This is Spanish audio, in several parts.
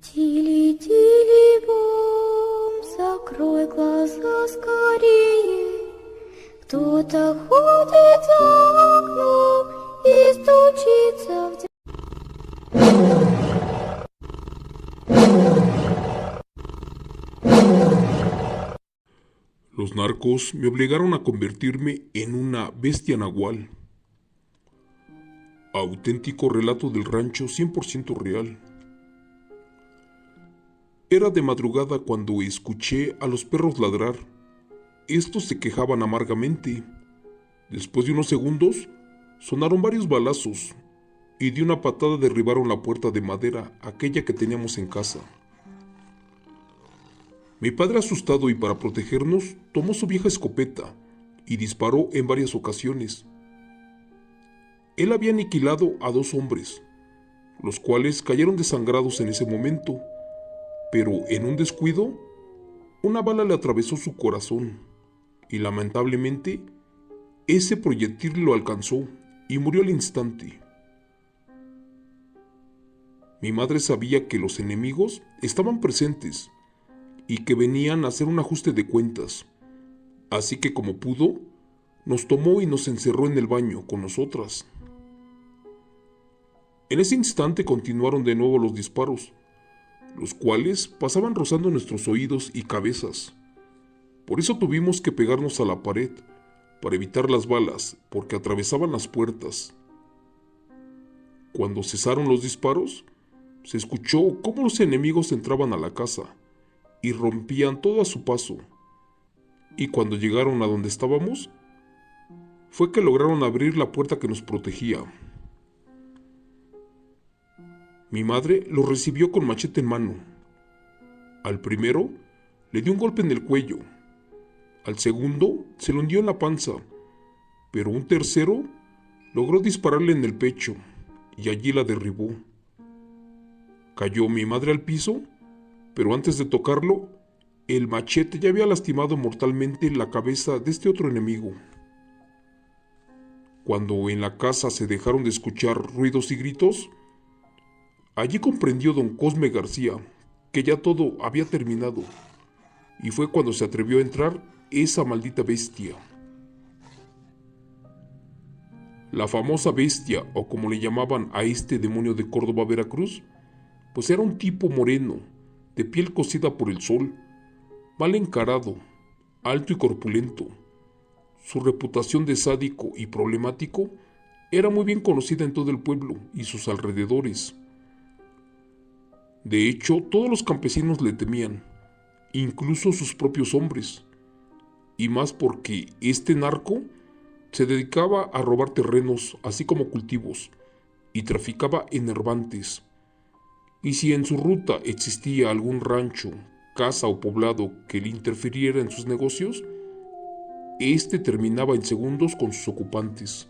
Тили-тили-бом, закрой глаза скорее. Кто-то ходит за окном и стучится в дверь. Los narcos me obligaron a convertirme en una bestia nahual. Auténtico relato del rancho 100% real. Era de madrugada cuando escuché a los perros ladrar. Estos se quejaban amargamente. Después de unos segundos, sonaron varios balazos y de una patada derribaron la puerta de madera, aquella que teníamos en casa. Mi padre, asustado y para protegernos, tomó su vieja escopeta y disparó en varias ocasiones. Él había aniquilado a 2 hombres, los cuales cayeron desangrados en ese momento, pero en un descuido, una bala le atravesó su corazón y lamentablemente, ese proyectil lo alcanzó y murió al instante. Mi madre sabía que los enemigos estaban presentes y que venían a hacer un ajuste de cuentas, así que como pudo, nos tomó y nos encerró en el baño con nosotras. En ese instante continuaron de nuevo los disparos, los cuales pasaban rozando nuestros oídos y cabezas. Por eso tuvimos que pegarnos a la pared, para evitar las balas, porque atravesaban las puertas. Cuando cesaron los disparos, se escuchó cómo los enemigos entraban a la casa y rompían todo a su paso. Y cuando llegaron a donde estábamos, fue que lograron abrir la puerta que nos protegía. Mi madre lo recibió con machete en mano. Al primero le dio un golpe en el cuello. Al segundo se lo hundió en la panza, pero un tercero logró dispararle en el pecho y allí la derribó. Cayó mi madre al piso, pero antes de tocarlo, el machete ya había lastimado mortalmente la cabeza de este otro enemigo. Cuando en la casa se dejaron de escuchar ruidos y gritos, allí comprendió don Cosme García que ya todo había terminado, y fue cuando se atrevió a entrar esa maldita bestia. La famosa bestia, o como le llamaban a este demonio de Córdoba, Veracruz, pues era un tipo moreno, de piel cocida por el sol, mal encarado, alto y corpulento. Su reputación de sádico y problemático era muy bien conocida en todo el pueblo y sus alrededores. De hecho, todos los campesinos le temían, incluso sus propios hombres, y más porque este narco se dedicaba a robar terrenos así como cultivos y traficaba enervantes. Y si en su ruta existía algún rancho, casa o poblado que le interfiriera en sus negocios, este terminaba en segundos con sus ocupantes.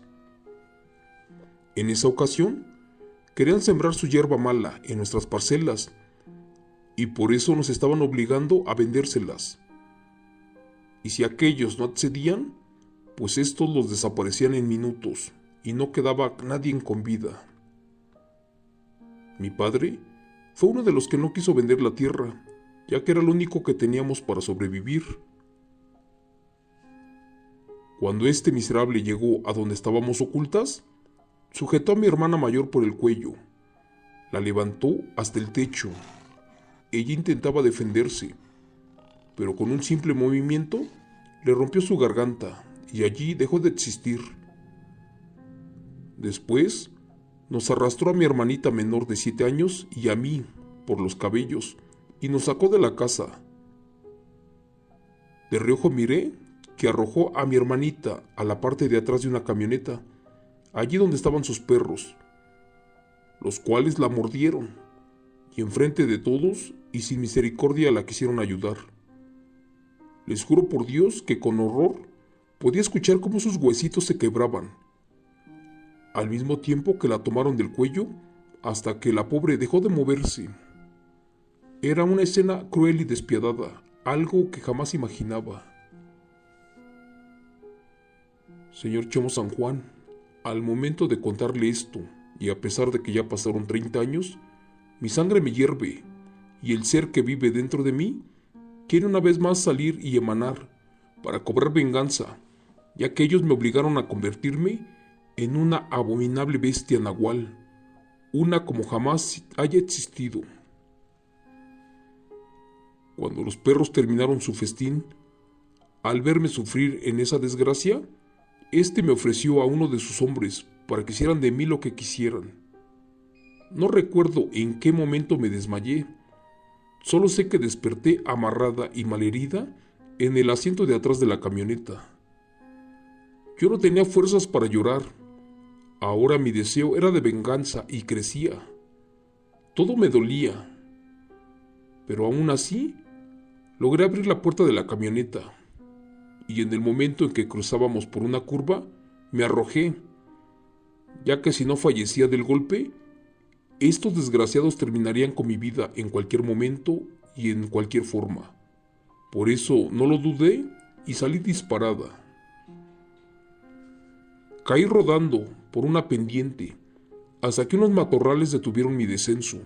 En esa ocasión, querían sembrar su hierba mala en nuestras parcelas y por eso nos estaban obligando a vendérselas. Y si aquellos no accedían, pues estos los desaparecían en minutos y no quedaba nadie con vida. Mi padre fue uno de los que no quiso vender la tierra, ya que era lo único que teníamos para sobrevivir. Cuando este miserable llegó a donde estábamos ocultas, sujetó a mi hermana mayor por el cuello, la levantó hasta el techo. Ella intentaba defenderse, pero con un simple movimiento le rompió su garganta y allí dejó de existir. Después nos arrastró a mi hermanita menor de 7 años y a mí por los cabellos y nos sacó de la casa. De reojo miré que arrojó a mi hermanita a la parte de atrás de una camioneta, allí donde estaban sus perros, los cuales la mordieron y enfrente de todos y sin misericordia la quisieron ayudar. Les juro por Dios que con horror podía escuchar cómo sus huesitos se quebraban, al mismo tiempo que la tomaron del cuello hasta que la pobre dejó de moverse. Era una escena cruel y despiadada, algo que jamás imaginaba. Señor Chemo San Juan, al momento de contarle esto, y a pesar de que ya pasaron 30 años, mi sangre me hierve y el ser que vive dentro de mí quiere una vez más salir y emanar para cobrar venganza, ya que ellos me obligaron a convertirme en una abominable bestia nahual, una como jamás haya existido. Cuando los perros terminaron su festín, al verme sufrir en esa desgracia, me ofreció a uno de sus hombres para que hicieran de mí lo que quisieran. No recuerdo en qué momento me desmayé, solo sé que desperté amarrada y malherida en el asiento de atrás de la camioneta. Yo no tenía fuerzas para llorar. Ahora mi deseo era de venganza y crecía. Todo me dolía, pero aún así logré abrir la puerta de la camioneta y en el momento en que cruzábamos por una curva me arrojé, ya que si no fallecía del golpe, estos desgraciados terminarían con mi vida en cualquier momento y en cualquier forma. Por eso no lo dudé y salí disparada. Caí rodando por una pendiente hasta que unos matorrales detuvieron mi descenso.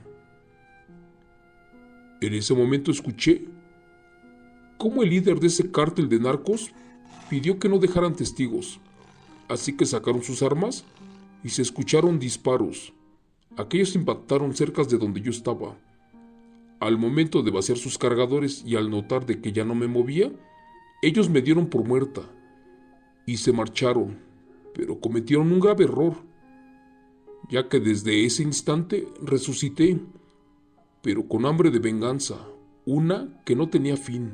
En ese momento escuché cómo el líder de ese cártel de narcos pidió que no dejaran testigos, así que sacaron sus armas y se escucharon disparos. Aquellos impactaron cerca de donde yo estaba. Al momento de vaciar sus cargadores y al notar de que ya no me movía, ellos me dieron por muerta y se marcharon, pero cometieron un grave error, ya que desde ese instante resucité, pero con hambre de venganza, una que no tenía fin.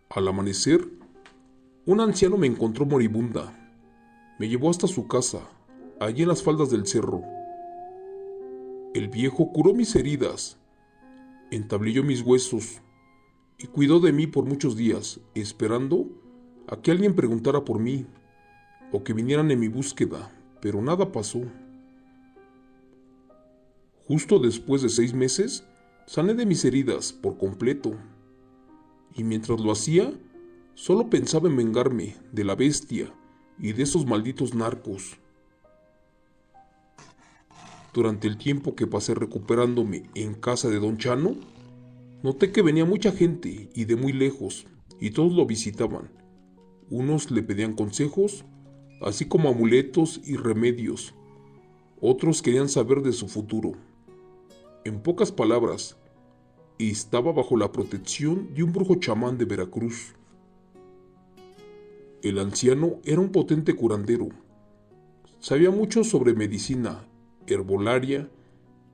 Al amanecer, un anciano me encontró moribunda. Me llevó hasta su casa, allí en las faldas del cerro. El viejo curó mis heridas, entablilló mis huesos y cuidó de mí por muchos días, esperando a que alguien preguntara por mí o que vinieran en mi búsqueda, pero nada pasó. Justo después de 6 meses, sané de mis heridas por completo, y mientras lo hacía, solo pensaba en vengarme de la bestia y de esos malditos narcos. Durante el tiempo que pasé recuperándome en casa de Don Chano, noté que venía mucha gente y de muy lejos, y todos lo visitaban. Unos le pedían consejos, así como amuletos y remedios. Otros querían saber de su futuro. En pocas palabras, estaba bajo la protección de un brujo chamán de Veracruz. El anciano era un potente curandero. Sabía mucho sobre medicina, herbolaria,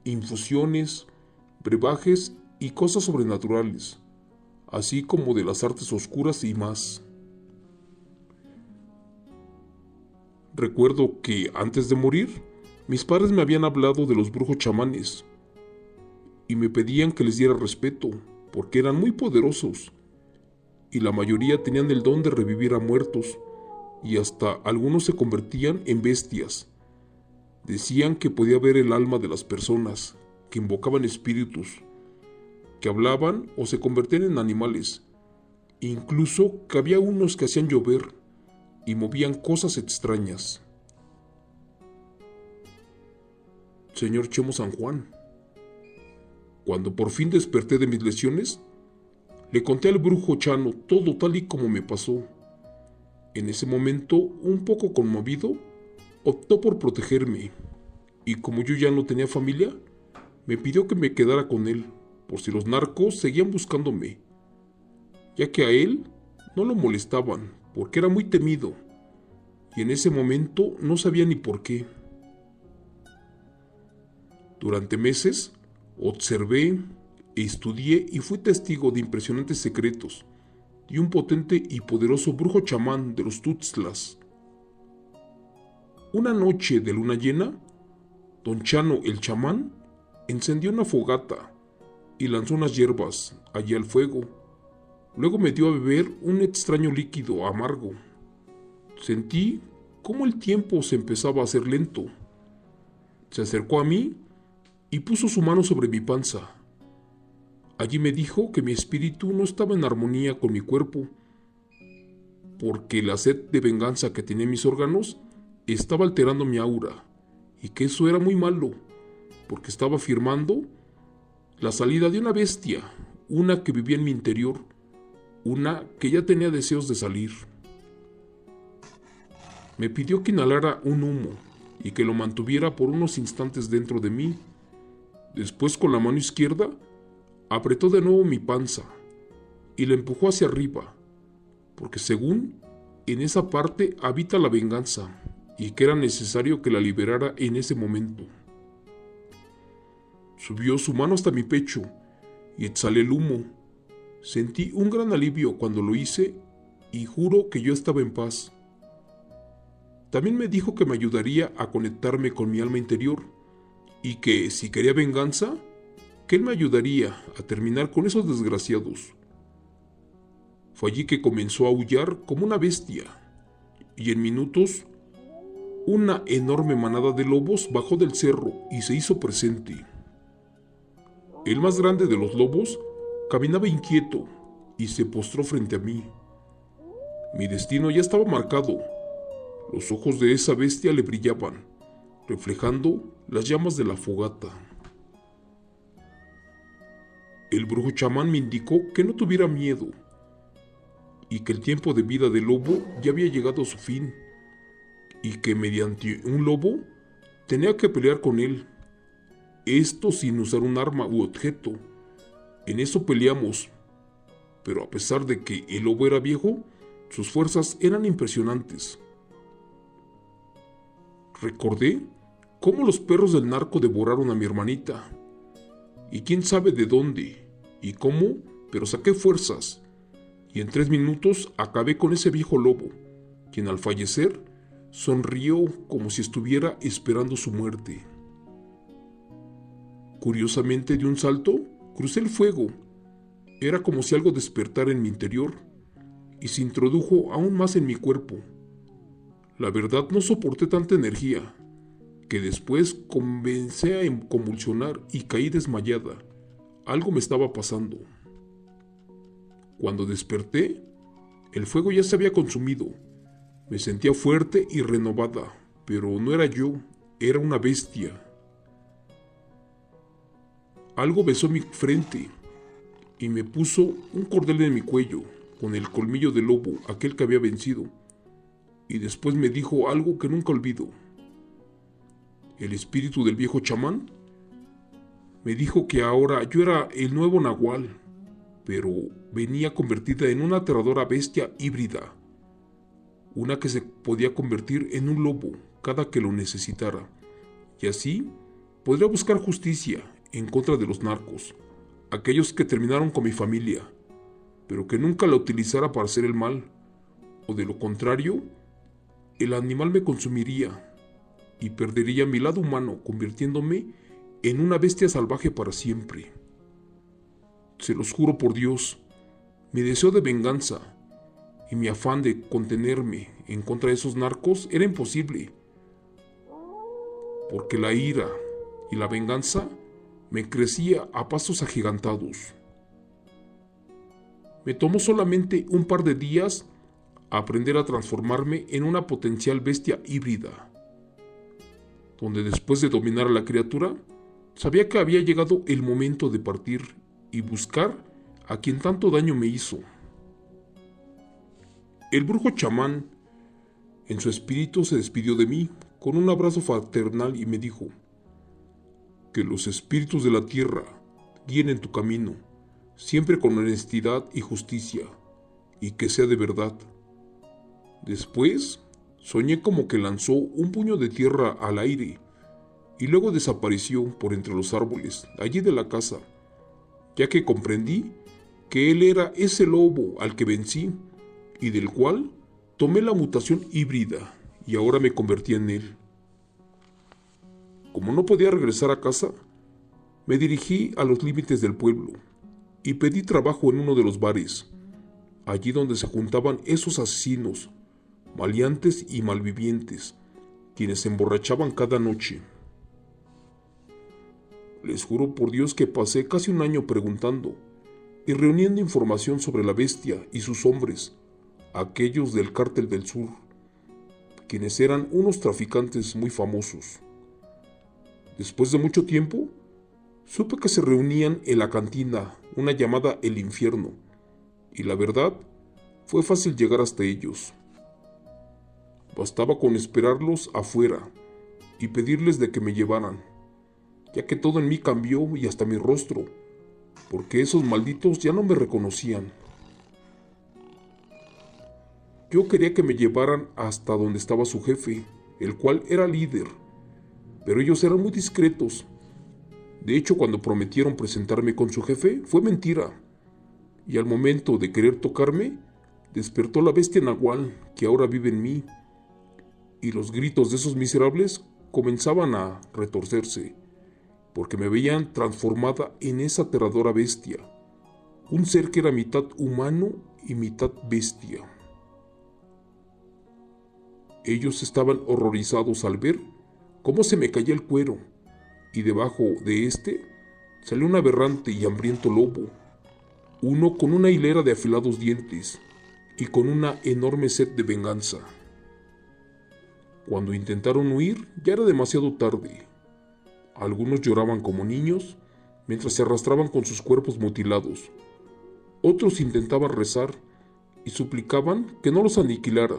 infusiones, brebajes y cosas sobrenaturales, así como de las artes oscuras y más. Recuerdo que antes de morir, mis padres me habían hablado de los brujos chamanes y me pedían que les diera respeto, porque eran muy poderosos y la mayoría tenían el don de revivir a muertos y hasta algunos se convertían en bestias. Decían que podía ver el alma de las personas, que invocaban espíritus, que hablaban o se convertían en animales, incluso que había unos que hacían llover y movían cosas extrañas. Señor Chemo San Juan, cuando por fin desperté de mis lesiones, le conté al brujo Chano todo tal y como me pasó. En ese momento, un poco conmovido, optó por protegerme, y como yo ya no tenía familia, me pidió que me quedara con él, por si los narcos seguían buscándome, ya que a él no lo molestaban, porque era muy temido, y en ese momento no sabía ni por qué. Durante meses, observé, estudié y fui testigo de impresionantes secretos de un potente y poderoso brujo chamán de los Tuxtlas. Una noche de luna llena, Don Chano el chamán encendió una fogata y lanzó unas hierbas allí al fuego. Luego me dio a beber un extraño líquido amargo. Sentí cómo el tiempo se empezaba a hacer lento. Se acercó a mí y puso su mano sobre mi panza. Allí me dijo que mi espíritu no estaba en armonía con mi cuerpo, porque la sed de venganza que tenía en mis órganos estaba alterando mi aura, y que eso era muy malo, porque estaba afirmando la salida de una bestia, una que vivía en mi interior, una que ya tenía deseos de salir. Me pidió que inhalara un humo y que lo mantuviera por unos instantes dentro de mí. Después, con la mano izquierda, apretó de nuevo mi panza y la empujó hacia arriba, porque según en esa parte habita la venganza y que era necesario que la liberara en ese momento. Subió su mano hasta mi pecho y exhalé el humo. Sentí un gran alivio cuando lo hice y juro que yo estaba en paz. También me dijo que me ayudaría a conectarme con mi alma interior y que, si quería venganza, que él me ayudaría a terminar con esos desgraciados. Fue allí que comenzó a aullar como una bestia y en minutos una enorme manada de lobos bajó del cerro y se hizo presente. El más grande de los lobos caminaba inquieto y se postró frente a mí. Mi destino ya estaba marcado. Los ojos de esa bestia le brillaban, reflejando las llamas de la fogata. El brujo chamán me indicó que no tuviera miedo y que el tiempo de vida del lobo ya había llegado a su fin y que mediante un lobo tenía que pelear con él. Esto sin usar un arma u objeto. En eso peleamos, pero a pesar de que el lobo era viejo, sus fuerzas eran impresionantes. Recordé cómo los perros del narco devoraron a mi hermanita, y quién sabe de dónde y cómo, pero saqué fuerzas, y en 3 minutos acabé con ese viejo lobo, quien al fallecer sonrió como si estuviera esperando su muerte. Curiosamente, de un salto, crucé el fuego. Era como si algo despertara en mi interior y se introdujo aún más en mi cuerpo. La verdad, no soporté tanta energía, que después comencé a convulsionar y caí desmayada. Algo me estaba pasando. Cuando desperté, el fuego ya se había consumido. Me sentía fuerte y renovada, pero no era yo, era una bestia. Algo besó mi frente y me puso un cordel en mi cuello con el colmillo del lobo, aquel que había vencido, y después me dijo algo que nunca olvido. El espíritu del viejo chamán me dijo que ahora yo era el nuevo Nahual, pero venía convertida en una aterradora bestia híbrida, una que se podía convertir en un lobo cada que lo necesitara, y así podría buscar justicia en contra de los narcos, aquellos que terminaron con mi familia, pero que nunca la utilizara para hacer el mal, o de lo contrario, el animal me consumiría y perdería mi lado humano, convirtiéndome en una bestia salvaje para siempre. Se los juro por Dios, mi deseo de venganza y mi afán de contenerme en contra de esos narcos era imposible, porque la ira y la venganza me crecía a pasos agigantados. Me tomó solamente un par de días aprender a transformarme en una potencial bestia híbrida, donde después de dominar a la criatura, sabía que había llegado el momento de partir y buscar a quien tanto daño me hizo. El brujo chamán, en su espíritu, se despidió de mí con un abrazo fraternal y me dijo: que los espíritus de la tierra guíen en tu camino, siempre con honestidad y justicia, y que sea de verdad. Después, soñé como que lanzó un puño de tierra al aire, y luego desapareció por entre los árboles, allí de la casa, ya que comprendí que él era ese lobo al que vencí, y del cual tomé la mutación híbrida, y ahora me convertí en él. Como no podía regresar a casa, me dirigí a los límites del pueblo y pedí trabajo en uno de los bares, allí donde se juntaban esos asesinos, maleantes y malvivientes, quienes se emborrachaban cada noche. Les juro por Dios que pasé casi un año preguntando y reuniendo información sobre la bestia y sus hombres, aquellos del Cártel del Sur, quienes eran unos traficantes muy famosos. Después de mucho tiempo, Supe que se reunían en la cantina, una llamada El Infierno, y la verdad, fue fácil llegar hasta ellos. Bastaba con esperarlos afuera y pedirles de que me llevaran, ya que todo en mí cambió y hasta mi rostro, porque esos malditos ya no me reconocían. Yo quería que me llevaran hasta donde estaba su jefe, el cual era líder, pero ellos eran muy discretos. De hecho, cuando prometieron presentarme con su jefe, fue mentira. Y al momento de querer tocarme, despertó la bestia nahual que ahora vive en mí, y los gritos de esos miserables comenzaban a retorcerse, porque me veían transformada en esa aterradora bestia, un ser que era mitad humano y mitad bestia. Ellos estaban horrorizados al ver cómo se me caía el cuero, y debajo de este salió un aberrante y hambriento lobo, uno con una hilera de afilados dientes y con una enorme sed de venganza. Cuando intentaron huir, ya era demasiado tarde. Algunos lloraban como niños mientras se arrastraban con sus cuerpos mutilados. Otros intentaban rezar y suplicaban que no los aniquilara,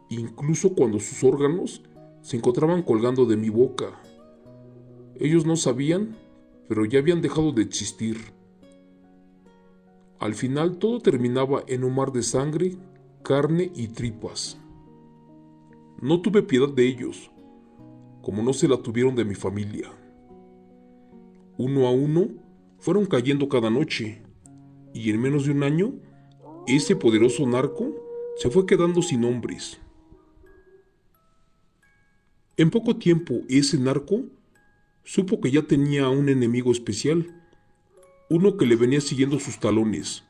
incluso cuando sus órganos se encontraban colgando de mi boca. Ellos no sabían, pero ya habían dejado de existir. Al final todo terminaba en un mar de sangre, carne y tripas. No tuve piedad de ellos, como no se la tuvieron de mi familia. Uno a uno fueron cayendo cada noche, y en menos de un año, ese poderoso narco se fue quedando sin hombres. En poco tiempo, ese narco supo que ya tenía un enemigo especial, uno que le venía siguiendo sus talones,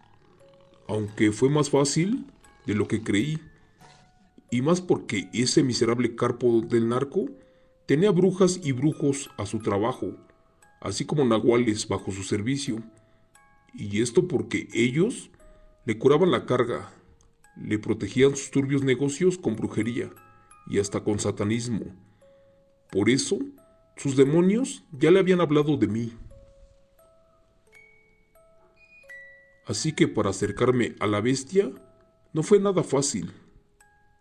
aunque fue más fácil de lo que creí, y más porque ese miserable carpo del narco tenía brujas y brujos a su trabajo, así como nahuales bajo su servicio, y esto porque ellos le curaban la carga, le protegían sus turbios negocios con brujería y hasta con satanismo. Por eso, sus demonios ya le habían hablado de mí. Así que para acercarme a la bestia no fue nada fácil.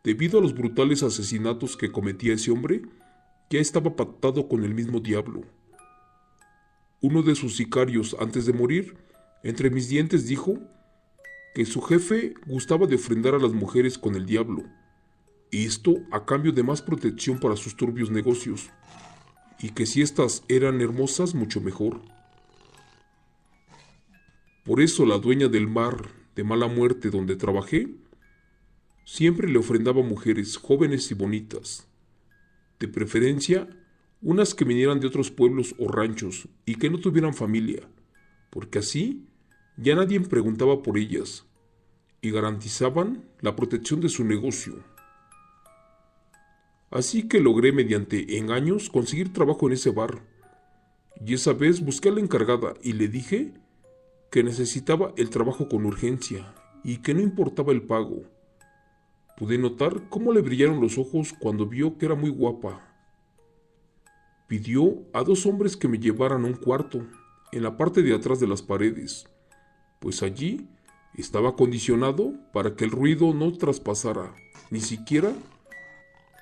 Debido a los brutales asesinatos que cometía ese hombre, ya estaba pactado con el mismo diablo. Uno de sus sicarios, antes de morir, entre mis dientes dijo que su jefe gustaba de ofrendar a las mujeres con el diablo, y esto a cambio de más protección para sus turbios negocios, y que si éstas eran hermosas, mucho mejor. Por eso la dueña del mar de mala muerte donde trabajé siempre le ofrendaba mujeres jóvenes y bonitas, de preferencia unas que vinieran de otros pueblos o ranchos y que no tuvieran familia, porque así ya nadie preguntaba por ellas y garantizaban la protección de su negocio. Así que logré mediante engaños conseguir trabajo en ese bar, y esa vez busqué a la encargada y le dije que necesitaba el trabajo con urgencia y que no importaba el pago. Pude notar cómo le brillaron los ojos cuando vio que era muy guapa. Pidió a 2 hombres que me llevaran a un cuarto, en la parte de atrás de las paredes, pues allí estaba acondicionado para que el ruido no traspasara, ni siquiera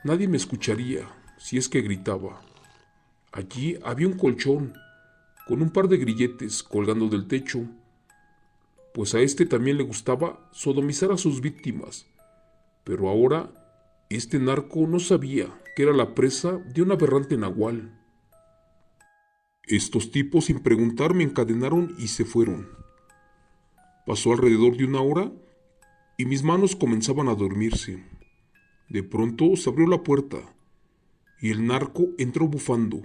nadie me escucharía si es que gritaba. Allí había un colchón con un par de grilletes colgando del techo, pues a este también le gustaba sodomizar a sus víctimas, pero ahora este narco no sabía que era la presa de un aberrante nahual. Estos tipos sin preguntar me encadenaron y se fueron. Pasó alrededor de 1 hora y mis manos comenzaban a dormirse. De pronto se abrió la puerta y el narco entró bufando.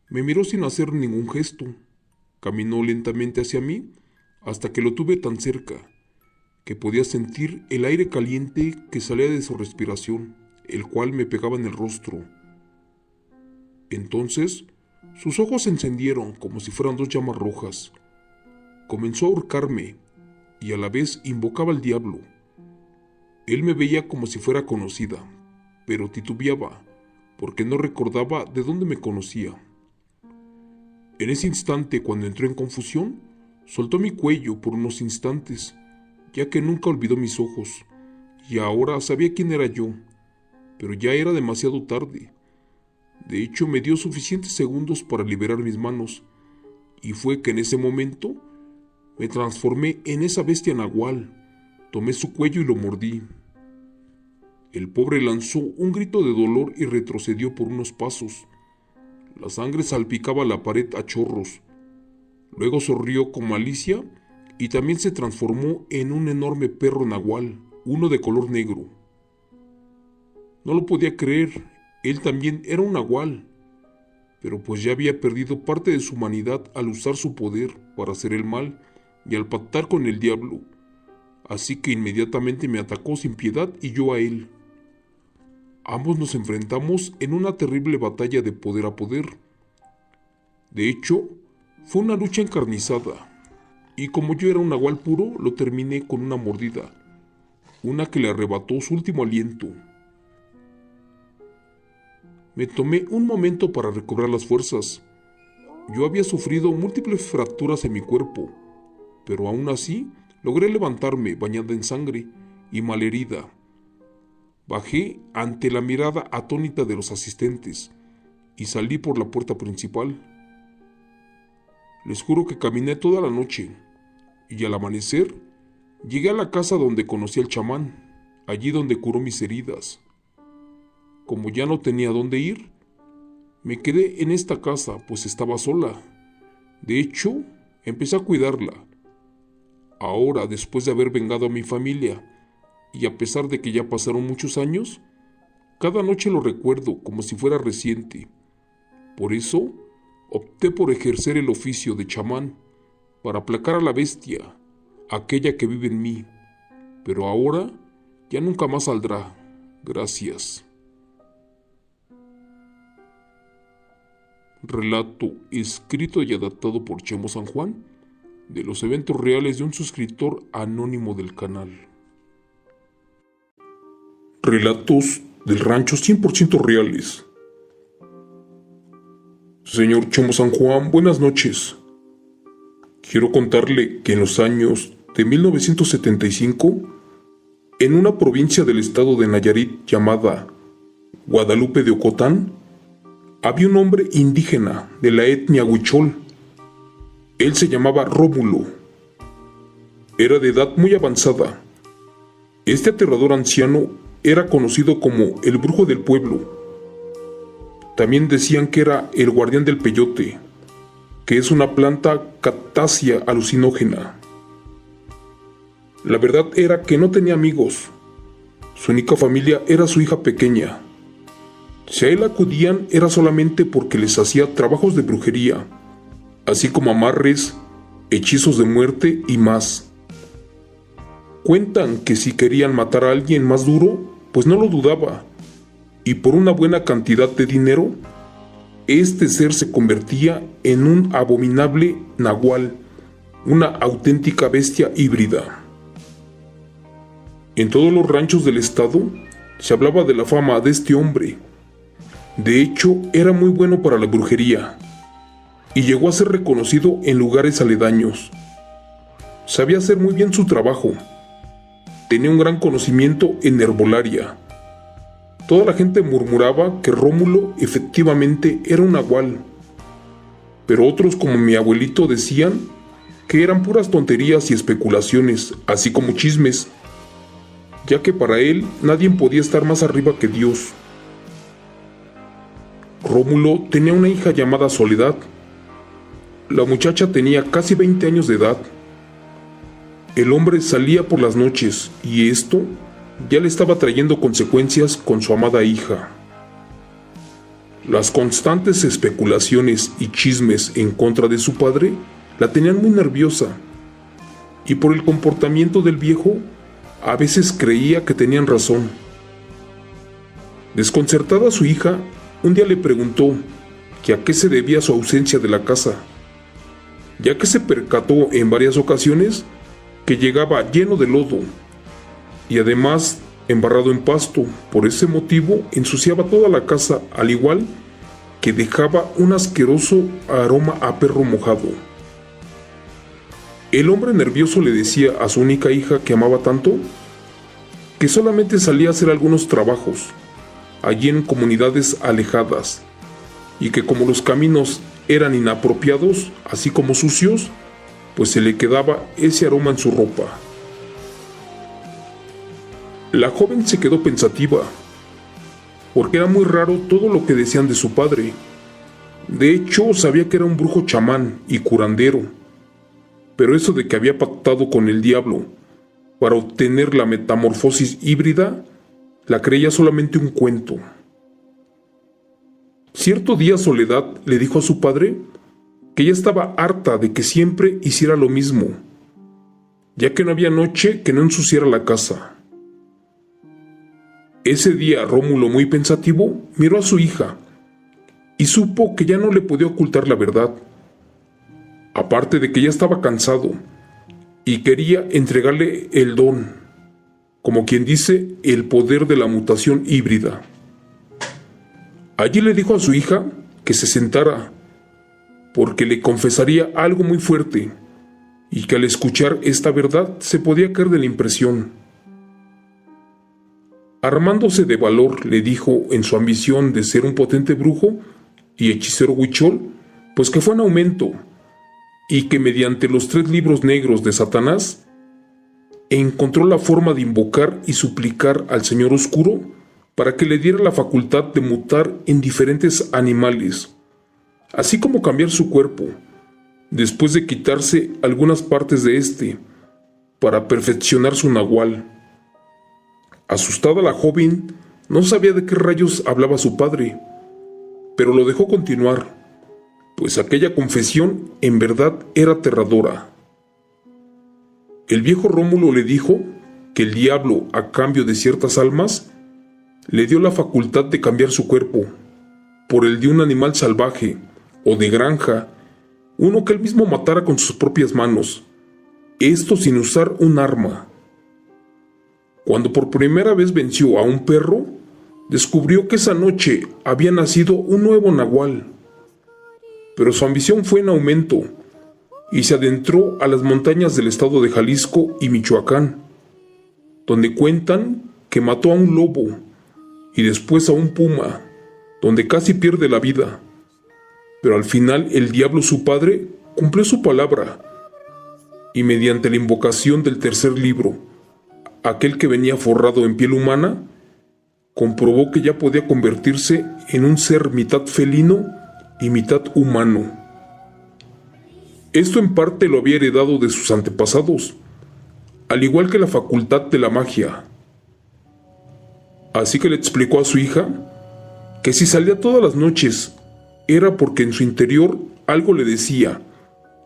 Me miró sin hacer ningún gesto. Caminó lentamente hacia mí hasta que lo tuve tan cerca que podía sentir el aire caliente que salía de su respiración, el cual me pegaba en el rostro. Entonces, sus ojos se encendieron como si fueran 2 llamas rojas. Comenzó a ahorcarme y a la vez invocaba al diablo. Él me veía como si fuera conocida, pero titubeaba porque no recordaba de dónde me conocía. En ese instante, cuando entró en confusión, soltó mi cuello por unos instantes, ya que nunca olvidó mis ojos, y ahora sabía quién era yo, pero ya era demasiado tarde. De hecho, me dio suficientes segundos para liberar mis manos, y fue que en ese momento me transformé en esa bestia nahual. Tomé su cuello y lo mordí. El pobre lanzó un grito de dolor y retrocedió por unos pasos. La sangre salpicaba la pared a chorros. Luego sonrió con malicia y también se transformó en un enorme perro nahual, uno de color negro. No lo podía creer, él también era un nahual, pero pues ya había perdido parte de su humanidad al usar su poder para hacer el mal y al pactar con el diablo. Así que inmediatamente me atacó sin piedad y yo a él. Ambos nos enfrentamos en una terrible batalla de poder a poder. De hecho, fue una lucha encarnizada, y como yo era un nahual puro, lo terminé con una mordida, una que le arrebató su último aliento. Me tomé un momento para recobrar las fuerzas. Yo había sufrido múltiples fracturas en mi cuerpo, pero aún así logré levantarme bañada en sangre y malherida. Bajé ante la mirada atónita de los asistentes y salí por la puerta principal. Les juro que caminé toda la noche y al amanecer llegué a la casa donde conocí al chamán, allí donde curó mis heridas. Como ya no tenía dónde ir, me quedé en esta casa pues estaba sola. De hecho, empecé a cuidarla. Ahora, después de haber vengado a mi familia, y a pesar de que ya pasaron muchos años, cada noche lo recuerdo como si fuera reciente. Por eso, opté por ejercer el oficio de chamán, para aplacar a la bestia, aquella que vive en mí. Pero ahora, ya nunca más saldrá. Gracias. Relato escrito y adaptado por Chemo San Juan, de los eventos reales de un suscriptor anónimo del canal. Relatos del rancho 100% reales. Señor Chemo San Juan, buenas noches. Quiero contarle que en los años de 1975, en una provincia del estado de Nayarit llamada Guadalupe de Ocotán, había un hombre indígena de la etnia huichol. Él se llamaba Rómulo. Era de edad muy avanzada. Este aterrador anciano era conocido como el brujo del pueblo. También decían que era el guardián del peyote, que es una planta cactácea alucinógena. La verdad era que no tenía amigos. Su única familia era su hija pequeña. Si a él acudían era solamente porque les hacía trabajos de brujería, así como amarres, hechizos de muerte y más. Cuentan que si querían matar a alguien más duro, pues no lo dudaba, y por una buena cantidad de dinero, este ser se convertía en un abominable nahual, una auténtica bestia híbrida. En todos los ranchos del estado se hablaba de la fama de este hombre. De hecho, era muy bueno para la brujería, y llegó a ser reconocido en lugares aledaños. Sabía hacer muy bien su trabajo. Tenía un gran conocimiento en herbolaria. Toda la gente murmuraba que Rómulo efectivamente era un nahual, pero otros como mi abuelito decían que eran puras tonterías y especulaciones, así como chismes, ya que para él nadie podía estar más arriba que Dios. Rómulo tenía una hija llamada Soledad. La muchacha tenía casi 20 años de edad. El hombre salía por las noches y esto ya le estaba trayendo consecuencias con su amada hija. Las constantes especulaciones y chismes en contra de su padre la tenían muy nerviosa, y por el comportamiento del viejo, a veces creía que tenían razón. Desconcertada su hija, un día le preguntó que a qué se debía su ausencia de la casa, ya que se percató en varias ocasiones que llegaba lleno de lodo y además embarrado en pasto. Por ese motivo ensuciaba toda la casa, al igual que dejaba un asqueroso aroma a perro mojado. El hombre nervioso le decía a su única hija que amaba tanto que solamente salía a hacer algunos trabajos allí en comunidades alejadas y que como los caminos eran inapropiados, así como sucios, pues se le quedaba ese aroma en su ropa. La joven se quedó pensativa, porque era muy raro todo lo que decían de su padre. De hecho, sabía que era un brujo chamán y curandero, pero eso de que había pactado con el diablo para obtener la metamorfosis híbrida, la creía solamente un cuento. Cierto día Soledad le dijo a su padre que ya estaba harta de que siempre hiciera lo mismo, ya que no había noche que no ensuciara la casa. Ese día Rómulo, muy pensativo, miró a su hija y supo que ya no le podía ocultar la verdad. Aparte de que ya estaba cansado y quería entregarle el don, como quien dice, el poder de la mutación híbrida. Allí le dijo a su hija que se sentara, porque le confesaría algo muy fuerte, y que al escuchar esta verdad se podía caer de la impresión. Armándose de valor, le dijo en su ambición de ser un potente brujo y hechicero huichol, pues que fue en aumento, y que mediante los 3 libros negros de Satanás encontró la forma de invocar y suplicar al Señor Oscuro para que le diera la facultad de mutar en diferentes animales, así como cambiar su cuerpo, después de quitarse algunas partes de este, para perfeccionar su nahual. Asustada la joven, no sabía de qué rayos hablaba su padre, pero lo dejó continuar, pues aquella confesión en verdad era aterradora. El viejo Rómulo le dijo que el diablo, a cambio de ciertas almas, le dio la facultad de cambiar su cuerpo por el de un animal salvaje o de granja, uno que él mismo matara con sus propias manos, esto sin usar un arma. Cuando por primera vez venció a un perro, descubrió que esa noche había nacido un nuevo nahual. Pero su ambición fue en aumento y se adentró a las montañas del estado de Jalisco y Michoacán, donde cuentan que mató a un lobo y después a un puma, donde casi pierde la vida. Pero al final el diablo, su padre, cumplió su palabra y mediante la invocación del 3er libro, aquel que venía forrado en piel humana, comprobó que ya podía convertirse en un ser mitad felino y mitad humano. Esto en parte lo había heredado de sus antepasados, al igual que la facultad de la magia. Así que le explicó a su hija que si salía todas las noches era porque en su interior algo le decía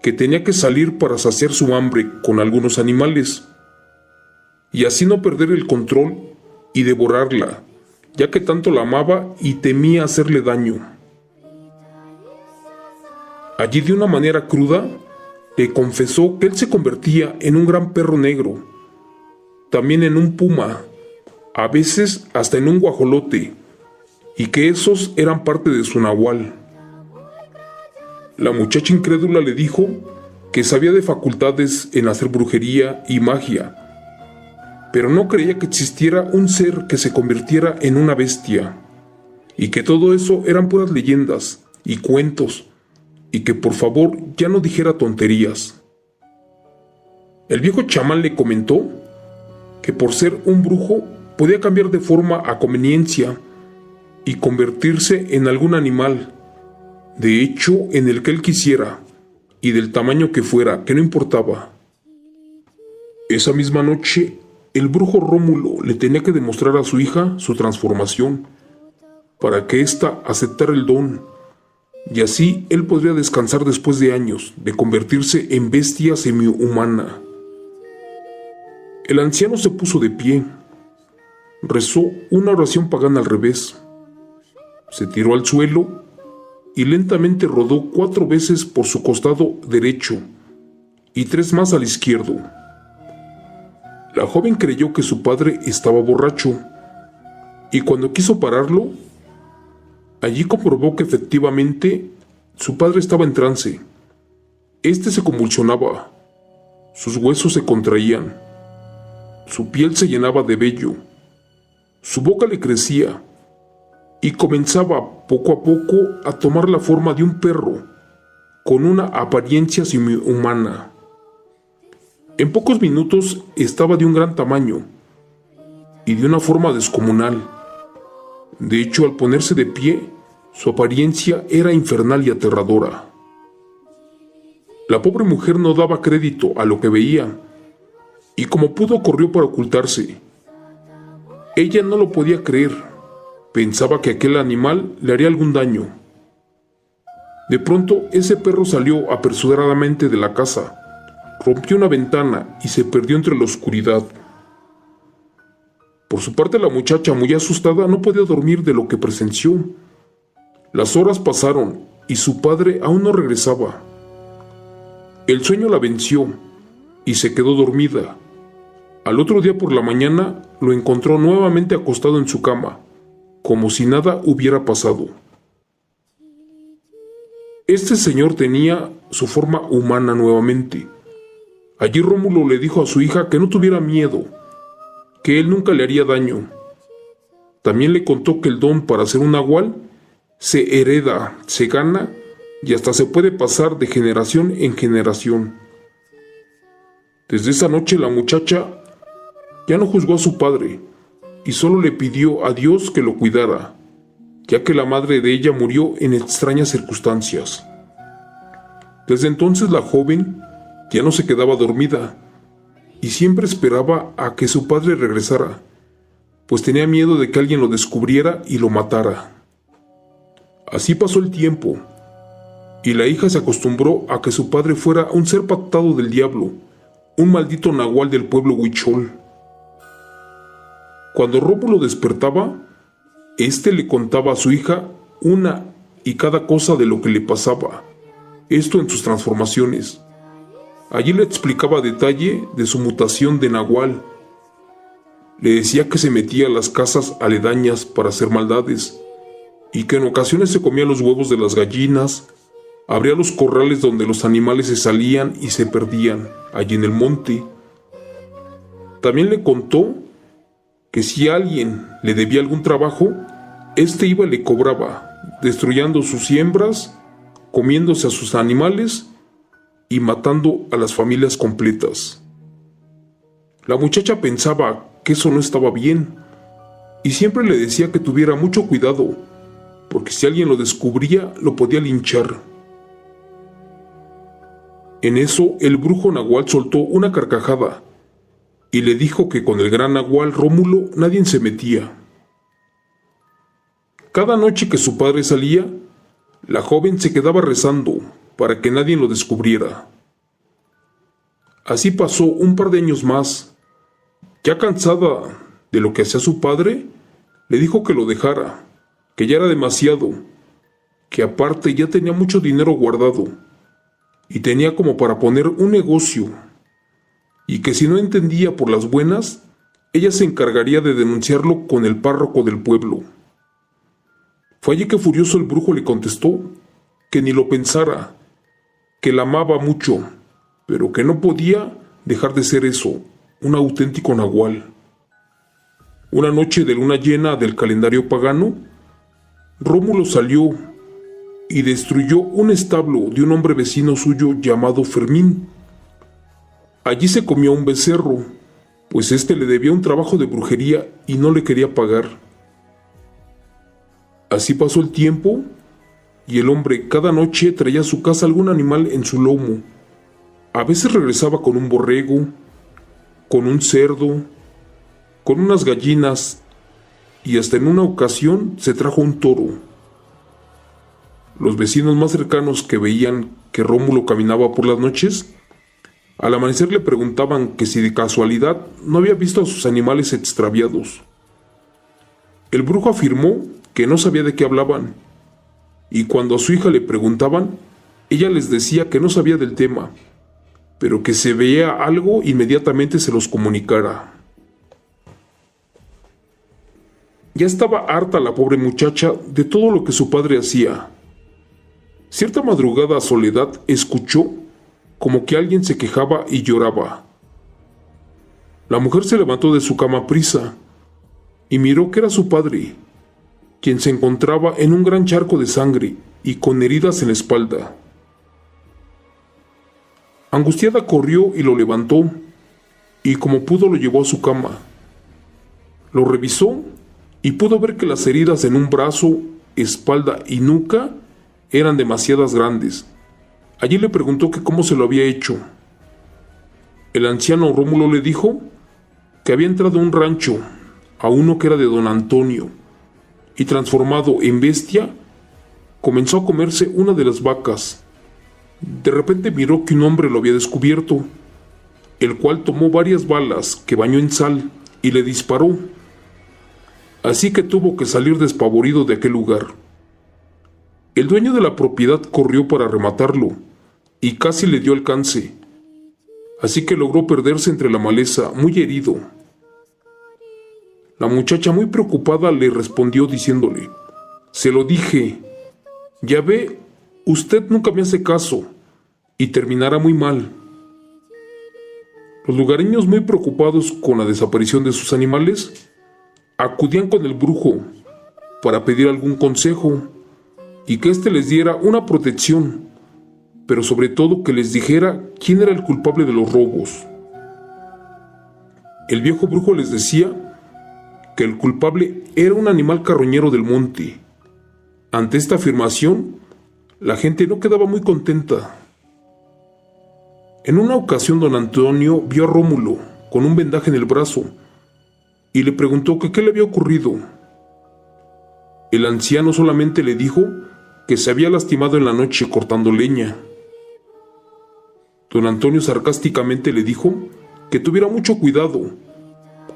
que tenía que salir para saciar su hambre con algunos animales, y así no perder el control y devorarla, ya que tanto la amaba y temía hacerle daño. Allí, de una manera cruda, le confesó que él se convertía en un gran perro negro, también en un puma, a veces hasta en un guajolote, y que esos eran parte de su nahual. La muchacha incrédula le dijo que sabía de facultades en hacer brujería y magia, pero no creía que existiera un ser que se convirtiera en una bestia, y que todo eso eran puras leyendas y cuentos, y que por favor ya no dijera tonterías. El viejo chamán le comentó que por ser un brujo podía cambiar de forma a conveniencia y convertirse en algún animal, de hecho en el que él quisiera y del tamaño que fuera, que no importaba. Esa misma noche el brujo Rómulo le tenía que demostrar a su hija su transformación para que ésta aceptara el don, y así él podría descansar después de años de convertirse en bestia semi-humana. El anciano se puso de pie, rezó una oración pagana al revés, se tiró al suelo y lentamente rodó 4 veces por su costado derecho y 3 más al izquierdo. La joven creyó que su padre estaba borracho y cuando quiso pararlo, Allí comprobó que efectivamente su padre estaba en trance. Este se convulsionaba, sus huesos se contraían, su piel se llenaba de vello, su boca le crecía y comenzaba poco a poco a tomar la forma de un perro con una apariencia semi-humana. En pocos minutos estaba de un gran tamaño y de una forma descomunal. De hecho, al ponerse de pie, su apariencia era infernal y aterradora. La pobre mujer no daba crédito a lo que veía, y como pudo corrió para ocultarse. Ella no lo podía creer, pensaba que aquel animal le haría algún daño. De pronto, ese perro salió apresuradamente de la casa, rompió una ventana y se perdió entre la oscuridad. Por su parte, la muchacha, muy asustada, no podía dormir de lo que presenció. Las horas pasaron y su padre aún no regresaba. El sueño la venció y se quedó dormida. Al otro día por la mañana lo encontró nuevamente acostado en su cama, como si nada hubiera pasado. Este señor tenía su forma humana nuevamente. Allí Rómulo le dijo a su hija que no tuviera miedo, que él nunca le haría daño. También le contó que el don para ser un nahual se hereda, se gana y hasta se puede pasar de generación en generación. Desde esa noche la muchacha ya no juzgó a su padre y solo le pidió a Dios que lo cuidara, ya que la madre de ella murió en extrañas circunstancias. Desde entonces la joven ya no se quedaba dormida y siempre esperaba a que su padre regresara, pues tenía miedo de que alguien lo descubriera y lo matara. Así pasó el tiempo, y la hija se acostumbró a que su padre fuera un ser pactado del diablo, un maldito nahual del pueblo huichol. Cuando Rómulo despertaba, éste le contaba a su hija una y cada cosa de lo que le pasaba, esto en sus transformaciones. Allí le explicaba a detalle de su mutación de nahual. Le decía que se metía a las casas aledañas para hacer maldades, y que en ocasiones se comía los huevos de las gallinas, abría los corrales donde los animales se salían y se perdían, allí en el monte. También le contó que si alguien le debía algún trabajo, éste iba y le cobraba, destruyendo sus siembras, comiéndose a sus animales y matando a las familias completas. La muchacha pensaba que eso no estaba bien, y siempre le decía que tuviera mucho cuidado, porque si alguien lo descubría, lo podía linchar. En eso, el brujo nahual soltó una carcajada y le dijo que con el gran nahual Rómulo nadie se metía. Cada noche que su padre salía, la joven se quedaba rezando para que nadie lo descubriera. Así pasó un par de años más. Ya cansada de lo que hacía su padre, le dijo que lo dejara, que ya era demasiado, que aparte ya tenía mucho dinero guardado y tenía como para poner un negocio, y que si no entendía por las buenas, ella se encargaría de denunciarlo con el párroco del pueblo. Fue allí que furioso el brujo le contestó que ni lo pensara, que la amaba mucho, pero que no podía dejar de ser eso, un auténtico nahual. Una noche de luna llena del calendario pagano, Rómulo salió y destruyó un establo de un hombre vecino suyo llamado Fermín. Allí se comió un becerro, pues éste le debía un trabajo de brujería y no le quería pagar. Así pasó el tiempo y el hombre cada noche traía a su casa algún animal en su lomo. A veces regresaba con un borrego, con un cerdo, con unas gallinas y hasta en una ocasión se trajo un toro. Los vecinos más cercanos que veían que Rómulo caminaba por las noches, al amanecer le preguntaban que si de casualidad no había visto a sus animales extraviados. El brujo afirmó que no sabía de qué hablaban, y cuando a su hija le preguntaban, ella les decía que no sabía del tema, pero que si veía algo inmediatamente se los comunicara. Ya estaba harta la pobre muchacha de todo lo que su padre hacía. Cierta madrugada Soledad escuchó como que alguien se quejaba y lloraba. La mujer se levantó de su cama aprisa y miró que era su padre, quien se encontraba en un gran charco de sangre y con heridas en la espalda. Angustiada corrió y lo levantó, y como pudo lo llevó a su cama. Lo revisó y pudo ver que las heridas en un brazo, espalda y nuca eran demasiadas grandes. Allí le preguntó que cómo se lo había hecho. El anciano Rómulo le dijo que había entrado a un rancho, a uno que era de don Antonio, y transformado en bestia, comenzó a comerse una de las vacas. De repente miró que un hombre lo había descubierto, el cual tomó varias balas que bañó en sal y le disparó. Así que tuvo que salir despavorido de aquel lugar. El dueño de la propiedad corrió para rematarlo y casi le dio alcance, así que logró perderse entre la maleza, muy herido. La muchacha, muy preocupada, le respondió diciéndole: «Se lo dije, ya ve, usted nunca me hace caso y terminará muy mal». Los lugareños, muy preocupados con la desaparición de sus animales, acudían con el brujo para pedir algún consejo y que éste les diera una protección, pero sobre todo que les dijera quién era el culpable de los robos. El viejo brujo les decía que el culpable era un animal carroñero del monte. Ante esta afirmación, la gente no quedaba muy contenta. En una ocasión don Antonio vio a Rómulo con un vendaje en el brazo y le preguntó que qué le había ocurrido. El anciano solamente le dijo que se había lastimado en la noche cortando leña. Don Antonio sarcásticamente le dijo que tuviera mucho cuidado,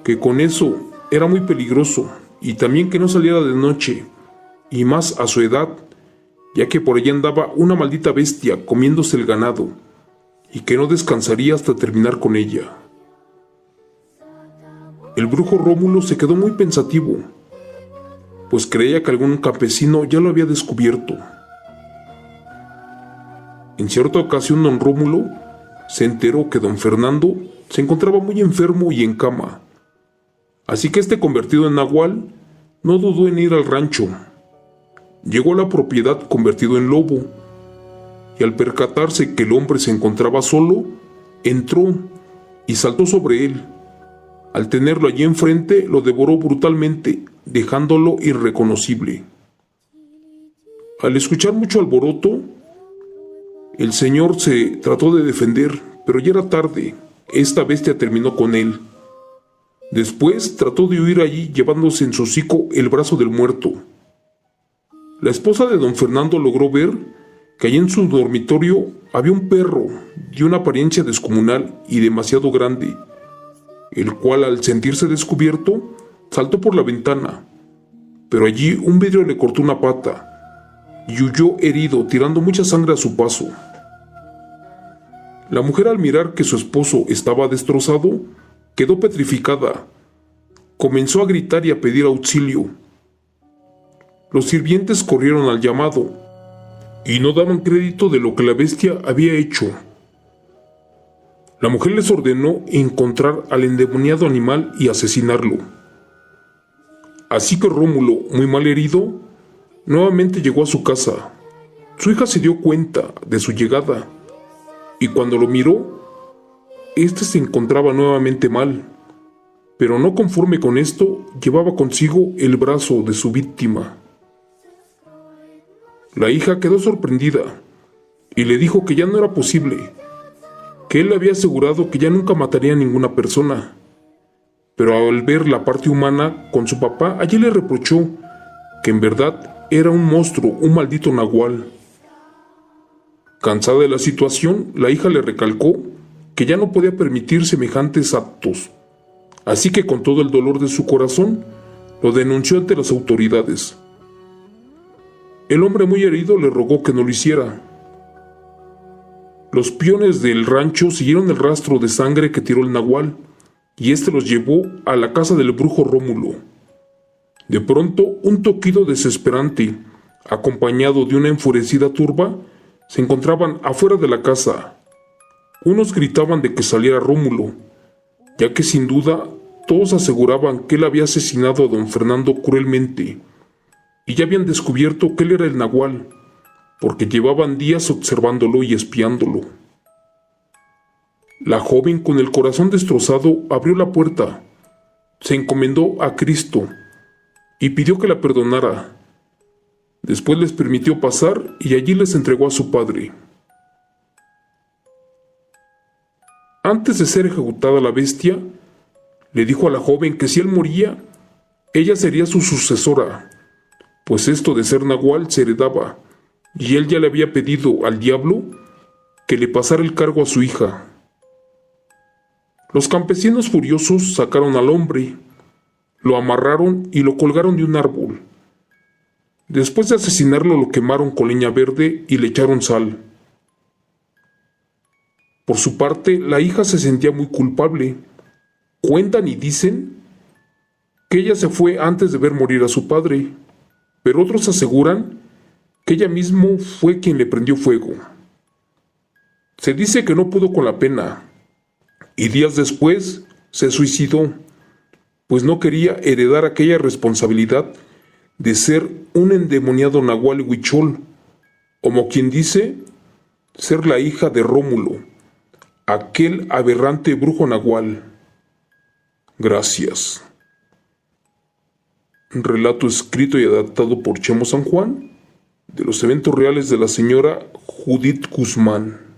que con eso era muy peligroso, y también que no saliera de noche, y más a su edad, ya que por allí andaba una maldita bestia comiéndose el ganado, y que no descansaría hasta terminar con ella. El brujo Rómulo se quedó muy pensativo, pues creía que algún campesino ya lo había descubierto. En cierta ocasión don Rómulo se enteró que don Fernando se encontraba muy enfermo y en cama, así que este, convertido en nahual, no dudó en ir al rancho. Llegó a la propiedad convertido en lobo, y al percatarse que el hombre se encontraba solo, entró y saltó sobre él. Al tenerlo allí enfrente, lo devoró brutalmente, dejándolo irreconocible. Al escuchar mucho alboroto, el señor se trató de defender, pero ya era tarde. Esta bestia terminó con él. Después trató de huir allí, llevándose en su hocico el brazo del muerto. La esposa de don Fernando logró ver que allí en su dormitorio había un perro de una apariencia descomunal y demasiado grande, el cual, al sentirse descubierto, saltó por la ventana, pero allí un vidrio le cortó una pata y huyó herido, tirando mucha sangre a su paso. La mujer, al mirar que su esposo estaba destrozado, quedó petrificada. Comenzó a gritar y a pedir auxilio. Los sirvientes corrieron al llamado y no daban crédito de lo que la bestia había hecho. La mujer les ordenó encontrar al endemoniado animal y asesinarlo. Así que Rómulo, muy mal herido, nuevamente llegó a su casa. Su hija se dio cuenta de su llegada y cuando lo miró, este se encontraba nuevamente mal, pero no conforme con esto, llevaba consigo el brazo de su víctima. La hija quedó sorprendida y le dijo que ya no era posible, que él le había asegurado que ya nunca mataría a ninguna persona, pero al ver la parte humana con su papá, allí le reprochó que en verdad era un monstruo, un maldito nahual. Cansada de la situación, la hija le recalcó que ya no podía permitir semejantes actos, así que con todo el dolor de su corazón, lo denunció ante las autoridades. El hombre, muy herido, le rogó que no lo hiciera. Los peones del rancho siguieron el rastro de sangre que tiró el nahual, y este los llevó a la casa del brujo Rómulo. De pronto, un toquido desesperante, acompañado de una enfurecida turba, se encontraban afuera de la casa. Unos gritaban de que saliera Rómulo, ya que sin duda todos aseguraban que él había asesinado a don Fernando cruelmente, y ya habían descubierto que él era el nahual, porque llevaban días observándolo y espiándolo. La joven, con el corazón destrozado, abrió la puerta, se encomendó a Cristo y pidió que la perdonara. Después les permitió pasar y allí les entregó a su padre. Antes de ser ejecutada la bestia, le dijo a la joven que si él moría, ella sería su sucesora, pues esto de ser nahual se heredaba, y él ya le había pedido al diablo que le pasara el cargo a su hija. Los campesinos furiosos sacaron al hombre, lo amarraron y lo colgaron de un árbol. Después de asesinarlo lo quemaron con leña verde y le echaron sal. Por su parte, la hija se sentía muy culpable. Cuentan y dicen que ella se fue antes de ver morir a su padre, pero otros aseguran que ella misma fue quien le prendió fuego. Se dice que no pudo con la pena, y días después se suicidó, pues no quería heredar aquella responsabilidad de ser un endemoniado nahual huichol, como quien dice, ser la hija de Rómulo, aquel aberrante brujo nahual. Gracias. Relato escrito y adaptado por Chemo San Juan, de los eventos reales de la señora Judith Guzmán.